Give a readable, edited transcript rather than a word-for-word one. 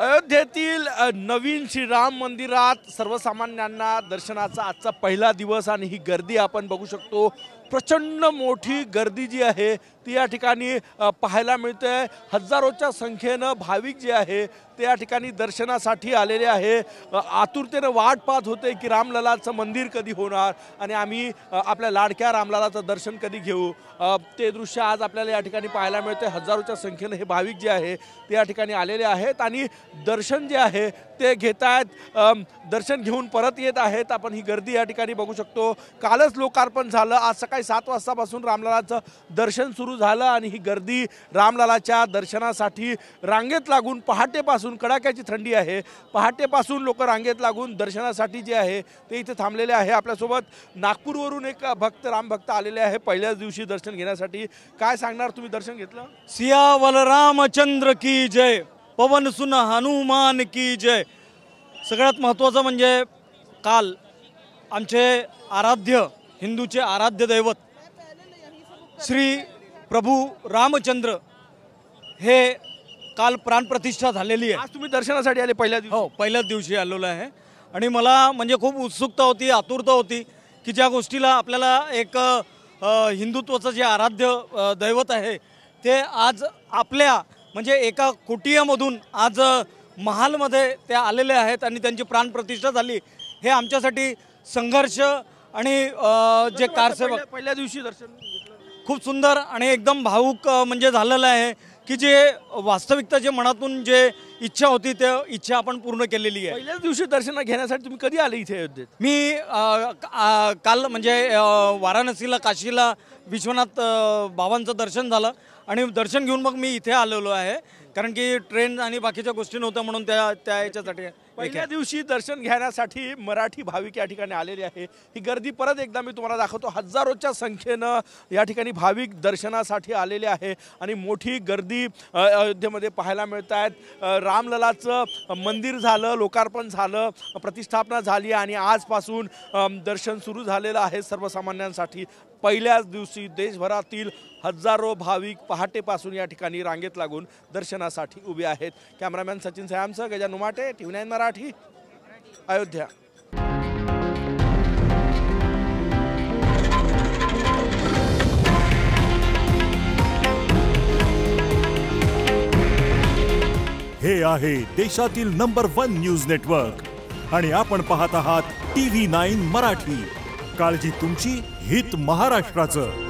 अयोध्येतील नवीन श्रीराम मंदिरात सर्वसामान्यांना दर्शनाचा आजचा पहिला दिवस आणि ही गर्दी आपण बघू शकतो। प्रचंड मोठी गर्दी जी आहे ती या ठिकाणी पाहायला मिळते। हजारोच्या संख्येने भाविक जे आहे ते या ठिकाणी दर्शनासाठी आलेले आहे। आतुरतेने वाट पाहत होते की रामललाचं मंदिर कधी होणार आणि आम्ही आपल्या लाडक्या रामललाचं दर्शन कधी घेऊ। ते दृश्य आज आपल्याला या ठिकाणी पाहायला मिळते। हजारोच्या संख्येने हे भाविक जे आहे ते या ठिकाणी आलेले आहेत आणि दर्शन जे आहे ते घेत आहेत, दर्शन घेऊन परत येत आहेत। आपण ही गर्दी या ठिकाणी बघू शकतो। कालच लोकार्पण झालं, आज सकाळी 7 वाजतापासून रामललाचं दर्शन सुरू झालं आणि ही गर्दी रामललाच्या दर्शनासाठी रांगेत लागून पहाटेपासून, कडाक्याची थंडी आहे, पहाटेपासून लोक रांगेत लागून दर्शनासाठी जे आहे ते इथे थांबलेले आहे। आपल्यासोबत नागपूरवरून एक भक्त, रामभक्त आलेले आहे पहिल्याच दिवशी दर्शन घेण्यासाठी। काय सांगणार, तुम्ही दर्शन घेतलं? सियावर रामचंद्र की जय, पवन सुन हनुमान की जय। सगळ्यात महत्त्वाचं म्हणजे काल आमचे आराध्य, हिंदूचे आराध्य दैवत श्री प्रभू रामचंद्र हे काल प्राणप्रतिष्ठा झालेली आहे। आज तुम्ही दर्शनासाठी आले पहिल्या दिवशी? हो, पहिल्याच दिवशी आलेलो आहे आणि मला म्हणजे खूप उत्सुकता होती, आतुरता होती की ज्या गोष्टीला आपल्याला एक हिंदुत्वाचं जे आराध्य दैवत आहे ते आज आपल्या म्हणजे एका कुटियामधून आज महालमध्ये ते आलेले आहेत आणि त्यांची प्राणप्रतिष्ठा झाली। हे आमच्यासाठी संघर्ष आणि जे कारसेवक पहिल्या दिवशी दर्शन खूप सुंदर आणि एकदम भावुक म्हणजे झालेलं आहे की जे वास्तविकता जे मनातून जे इच्छा होती ते इच्छा आपण पूर्ण केलेली आहे। पहिल्याच दिवशी दर्शन घेण्यासाठी तुम्ही कधी आले इथे अयोध्येत? मी काल म्हणजे वाराणसीला, काशीला विश्वनाथ बाबांचं दर्शन झालं आणि दर्शन घेऊन मग मी इथे आलेलो आहे, कारण की ट्रेन आणि बाकीच्या गोष्टी नव्हत्या म्हणून त्या याच्यासाठी। पहिल्या दिवशी दर्शन घेण्यासाठी मराठी भाविक या ठिकाणी आलेले आहे। ही गर्दी परत एकदा मी तुम्हाला दाखवतो। हजारोच्या संख्येनं या ठिकाणी भाविक दर्शनासाठी आलेले आहे आणि मोठी गर्दी अयोध्येमध्ये पाहायला मिळत आहेत। रामललाचं मंदिर झालं, लोकार्पण झालं, प्रतिष्ठापना झाली आणि आजपासून दर्शन सुरू झालेलं आहे सर्वसामान्यांसाठी। पहिल्याच दिवशी देशभरातील हजारो भाविक पहाटेपासून या ठिकाणी रांगेत लागून दर्शनासाठी उभे आहेत। कॅमेरामॅन सचिन सयामसह गजानन उमाटे, TV9 मराठी, अयोध्या। हे आहे देशातील नंबर 1 न्यूज नेटवर्क आणि आपण पाहत आहात TV9 मराठी। काळजी तुमची, हित महाराष्ट्राचं।